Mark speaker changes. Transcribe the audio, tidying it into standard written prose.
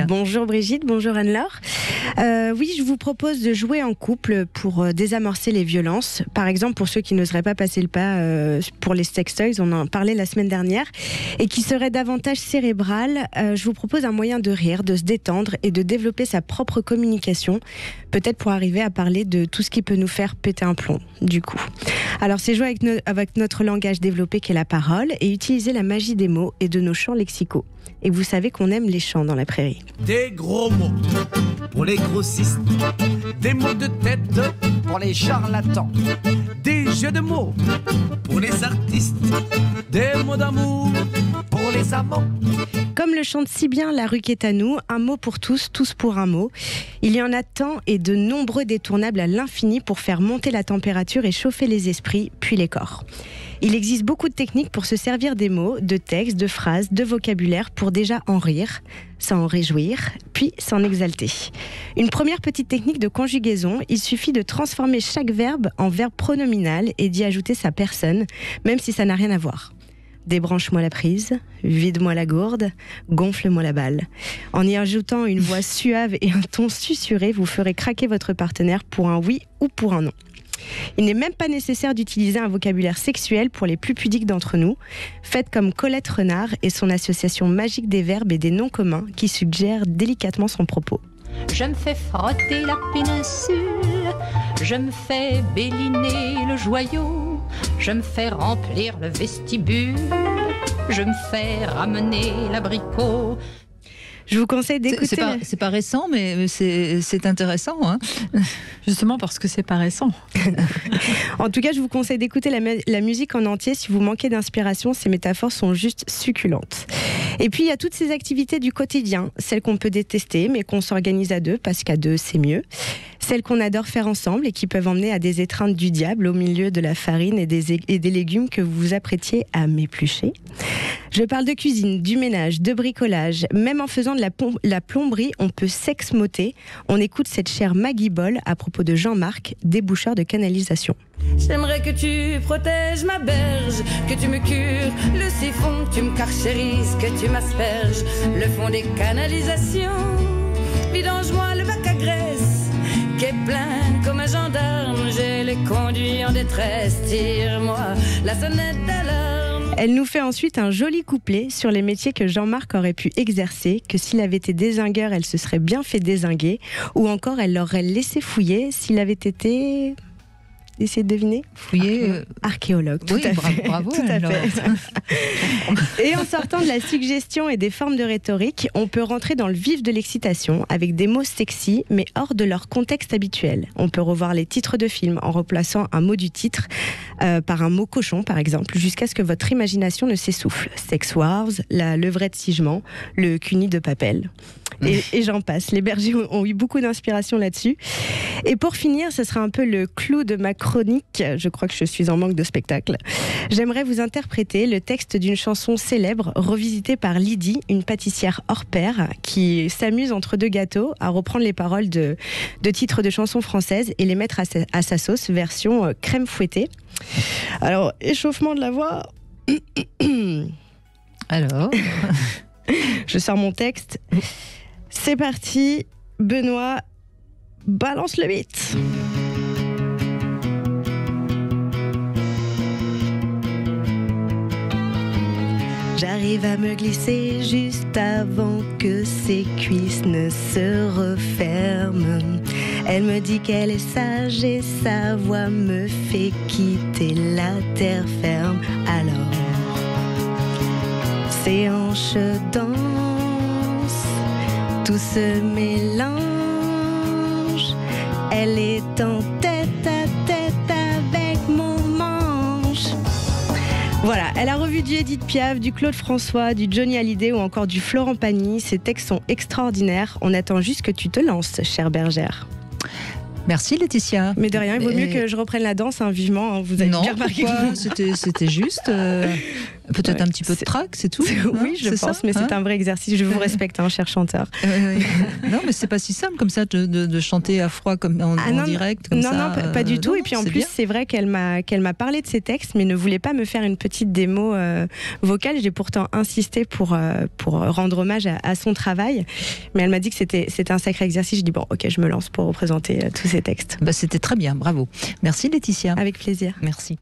Speaker 1: Laetitia.
Speaker 2: Bonjour Brigitte, bonjour Anne-Laure. Oui, je vous propose de jouer en couple pour désamorcer les violences. Par exemple, pour ceux qui n'oseraient pas passer le pas pour les sextoys, on en parlait la semaine dernière, et qui seraient davantage cérébrales, je vous propose un moyen de rire, de se détendre et de développer sa propre communication, peut-être pour arriver à parler de tout ce qui peut nous faire péter un plomb, du coup. Alors, c'est jouer avec notre langage développé qu'est la parole et utiliser la magie des mots et de nos champs lexicaux. Et vous savez qu'on aime les chants dans la prairie.
Speaker 3: Des gros mots pour les grossistes, des mots de tête pour les charlatans, des jeux de mots pour les artistes, des mots d'amour pour les amants.
Speaker 2: Comme le chante si bien La Rue qu'est à nous, un mot pour tous, tous pour un mot. Il y en a tant et de nombreux détournables à l'infini pour faire monter la température et chauffer les esprits, puis les corps. Il existe beaucoup de techniques pour se servir des mots, de textes, de phrases, de vocabulaire pour déjà en rire, s'en réjouir, puis s'en exalter. Une première petite technique de conjugaison, il suffit de transformer chaque verbe en verbe pronominal et d'y ajouter sa personne, même si ça n'a rien à voir. Débranche-moi la prise, vide-moi la gourde, gonfle-moi la balle. En y ajoutant une voix suave et un ton susurré, vous ferez craquer votre partenaire pour un oui ou pour un non. Il n'est même pas nécessaire d'utiliser un vocabulaire sexuel pour les plus pudiques d'entre nous. Faites comme Colette Renard et son association magique des verbes et des noms communs qui suggère délicatement son propos.
Speaker 4: Je me fais frotter la péninsule, je me fais béliner le joyau, je me fais remplir le vestibule, je me fais ramener l'abricot.
Speaker 2: Je vous conseille d'écouter...
Speaker 1: C'est pas récent, mais c'est intéressant. Hein.
Speaker 5: Justement parce que c'est pas récent.
Speaker 2: En tout cas, je vous conseille d'écouter la musique en entier. Si vous manquez d'inspiration, ces métaphores sont juste succulentes. Et puis, il y a toutes ces activités du quotidien, celles qu'on peut détester, mais qu'on s'organise à deux, parce qu'à deux, c'est mieux. Celles qu'on adore faire ensemble et qui peuvent emmener à des étreintes du diable au milieu de la farine et des légumes que vous vous apprêtiez à m'éplucher. Je parle de cuisine, du ménage, de bricolage. Même en faisant de la plomberie, on peut s'exmoter. On écoute cette chère Maggie Boll à propos de Jean-Marc, déboucheur de canalisation.
Speaker 6: J'aimerais que tu protèges ma berge, que tu me cures le siphon, que tu me carchérises, que tu m'asperges le fond des canalisations. Vidange-moi le bac à graisse, qui est plein comme un gendarme. J'ai les conduits en détresse, tire-moi la sonnette d'alarme.
Speaker 2: Elle nous fait ensuite un joli couplet sur les métiers que Jean-Marc aurait pu exercer, que s'il avait été dézingueur, elle se serait bien fait dézinguer, ou encore elle l'aurait laissé fouiller s'il avait été... Essayez de deviner.
Speaker 1: Fouiller.
Speaker 2: Archéologue. Tout
Speaker 1: Oui,
Speaker 2: à fait.
Speaker 1: bravo.
Speaker 2: Tout à fait. Et en sortant de la suggestion et des formes de rhétorique, on peut rentrer dans le vif de l'excitation avec des mots sexy, mais hors de leur contexte habituel. On peut revoir les titres de films en remplaçant un mot du titre par un mot cochon, par exemple, jusqu'à ce que votre imagination ne s'essouffle. Sex Wars, la levrette Sigement, le cuni de Papel. Et j'en passe. Les bergers ont eu beaucoup d'inspiration là-dessus. Et pour finir, ce sera un peu le clou de ma chronique. Je crois que je suis en manque de spectacle. J'aimerais vous interpréter le texte d'une chanson célèbre revisitée par Lydie, une pâtissière hors pair qui s'amuse entre deux gâteaux à reprendre les paroles de titres de chansons françaises et les mettre à sa sauce, version crème fouettée. Alors, échauffement de la voix.
Speaker 1: Alors
Speaker 2: je sors mon texte. C'est parti, Benoît, balance le beat. J'arrive à me glisser juste avant que ses cuisses ne se referment. Elle me dit qu'elle est sage et sa voix me fait quitter la terre ferme. Alors, ses hanches dansent, tout se mélange. Elle est en tête à tête avec mon manche. Voilà, elle a revu du Edith Piaf, du Claude François, du Johnny Hallyday ou encore du Florent Pagny. Ces textes sont extraordinaires. On attend juste que tu te lances, chère bergère.
Speaker 1: Merci Laetitia.
Speaker 2: Mais de rien, il vaut mieux que je reprenne la danse, hein, vivement. Hein, vous avez bien remarqué.
Speaker 1: C'était juste. Peut-être
Speaker 2: Ouais,
Speaker 1: un petit peu de
Speaker 2: c'est-
Speaker 1: trac, c'est tout.
Speaker 2: Oui, je
Speaker 1: c'est
Speaker 2: pense,
Speaker 1: ça,
Speaker 2: mais
Speaker 1: hein
Speaker 2: c'est un vrai exercice. Je vous respecte, cher chanteur.
Speaker 1: Non, mais c'est pas si simple comme ça de chanter à froid comme en
Speaker 2: non,
Speaker 1: direct. Comme
Speaker 2: non,
Speaker 1: ça,
Speaker 2: non, pas du tout.
Speaker 1: non,
Speaker 2: Et puis en
Speaker 1: c'est
Speaker 2: plus,
Speaker 1: bien.
Speaker 2: c'est vrai qu'elle m'a parlé de ses textes, mais ne voulait pas me faire une petite démo vocale. J'ai pourtant insisté pour rendre hommage à son travail, mais elle m'a dit que c'était un sacré exercice. Je dis bon, ok, je me lance pour représenter tous ces textes.
Speaker 1: Bah, c'était très bien, bravo. Merci Laetitia.
Speaker 2: Avec plaisir.
Speaker 1: Merci.